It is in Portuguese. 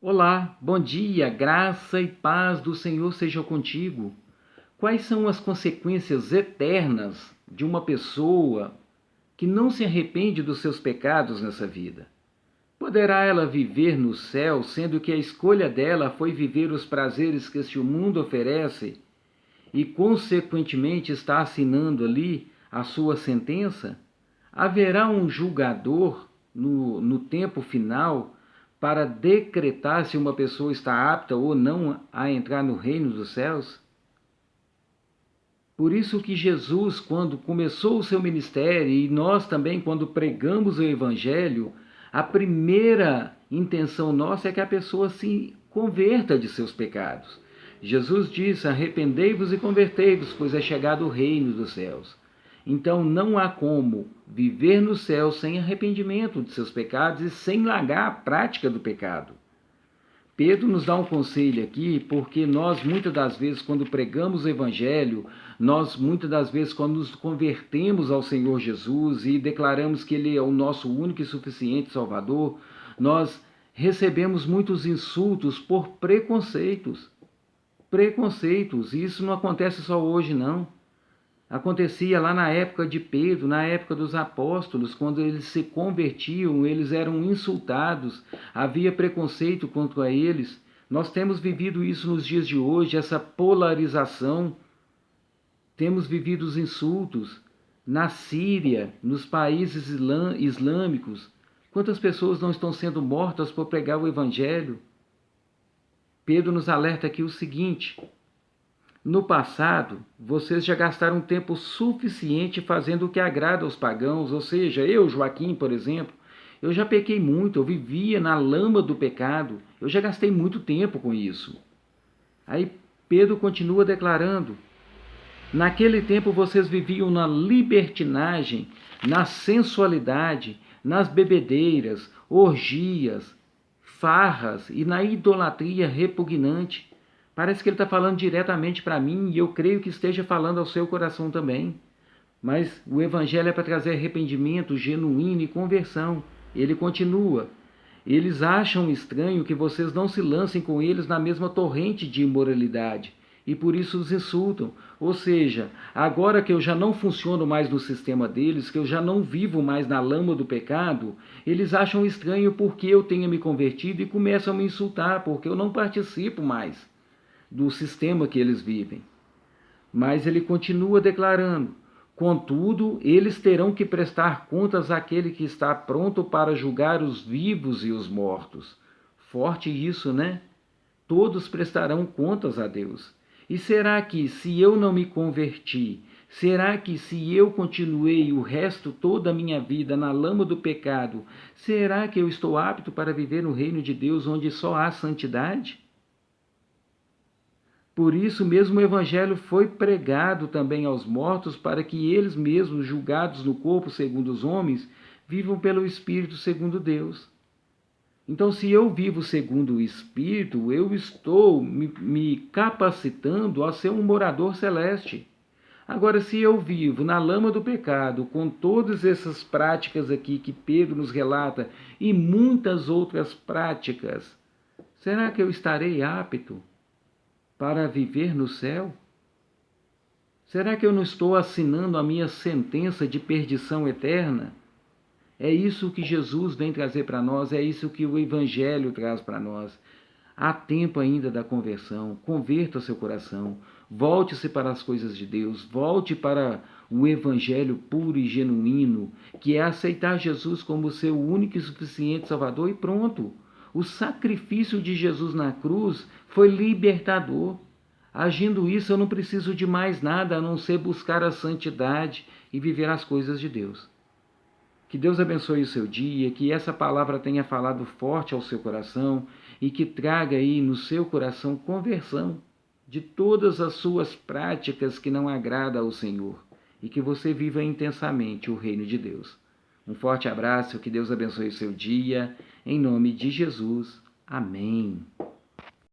Olá, bom dia, graça e paz do Senhor seja contigo. Quais são as consequências eternas de uma pessoa que não se arrepende dos seus pecados nessa vida? Poderá ela viver no céu, sendo que a escolha dela foi viver os prazeres que este mundo oferece e, consequentemente, está assinando ali a sua sentença? Haverá um julgador no tempo final para decretar se uma pessoa está apta ou não a entrar no reino dos céus? Por isso que Jesus, quando começou o seu ministério, e nós também, quando pregamos o Evangelho, a primeira intenção nossa é que a pessoa se converta de seus pecados. Jesus disse: arrependei-vos e convertei-vos, pois é chegado o reino dos céus. Então não há como viver no céu sem arrependimento de seus pecados e sem largar a prática do pecado. Pedro nos dá um conselho aqui, porque nós muitas das vezes, quando pregamos o Evangelho, nós muitas das vezes, quando nos convertemos ao Senhor Jesus e declaramos que Ele é o nosso único e suficiente Salvador, nós recebemos muitos insultos por preconceitos. Preconceitos, e isso não acontece só hoje, não. Acontecia lá na época de Pedro, na época dos apóstolos, quando eles se convertiam, eles eram insultados, havia preconceito contra eles. Nós temos vivido isso nos dias de hoje, essa polarização. Temos vivido os insultos na Síria, nos países islâmicos. Quantas pessoas não estão sendo mortas por pregar o Evangelho? Pedro nos alerta aqui o seguinte: no passado, vocês já gastaram tempo suficiente fazendo o que agrada aos pagãos, ou seja, eu, Joaquim, por exemplo, eu já pequei muito, eu vivia na lama do pecado, eu já gastei muito tempo com isso. Aí Pedro continua declarando: naquele tempo vocês viviam na libertinagem, na sensualidade, nas bebedeiras, orgias, farras e na idolatria repugnante. Parece que ele está falando diretamente para mim e eu creio que esteja falando ao seu coração também. Mas o Evangelho é para trazer arrependimento genuíno e conversão. Ele continua: eles acham estranho que vocês não se lancem com eles na mesma torrente de imoralidade e por isso os insultam. Ou seja, agora que eu já não funciono mais no sistema deles, que eu já não vivo mais na lama do pecado, eles acham estranho porque eu tenha me convertido e começam a me insultar porque eu não participo mais do sistema que eles vivem. Mas ele continua declarando: contudo, eles terão que prestar contas àquele que está pronto para julgar os vivos e os mortos. Forte isso, né? Todos prestarão contas a Deus. E será que, se eu não me converti, será que, se eu continuei o resto toda a minha vida na lama do pecado, será que eu estou apto para viver no reino de Deus onde só há santidade? Por isso mesmo o Evangelho foi pregado também aos mortos, para que eles mesmos, julgados no corpo segundo os homens, vivam pelo Espírito segundo Deus. Então, se eu vivo segundo o Espírito, eu estou me capacitando a ser um morador celeste. Agora, se eu vivo na lama do pecado, com todas essas práticas aqui que Pedro nos relata e muitas outras práticas, será que eu estarei apto para viver no céu? Será que eu não estou assinando a minha sentença de perdição eterna? É isso que Jesus vem trazer para nós, é isso que o Evangelho traz para nós. Há tempo ainda da conversão, converta seu coração, volte-se para as coisas de Deus, volte para o Evangelho puro e genuíno, que é aceitar Jesus como seu único e suficiente Salvador e pronto. O sacrifício de Jesus na cruz foi libertador. Agindo isso, eu não preciso de mais nada a não ser buscar a santidade e viver as coisas de Deus. Que Deus abençoe o seu dia, que essa palavra tenha falado forte ao seu coração e que traga aí no seu coração conversão de todas as suas práticas que não agradam ao Senhor e que você viva intensamente o reino de Deus. Um forte abraço, que Deus abençoe o seu dia, em nome de Jesus. Amém.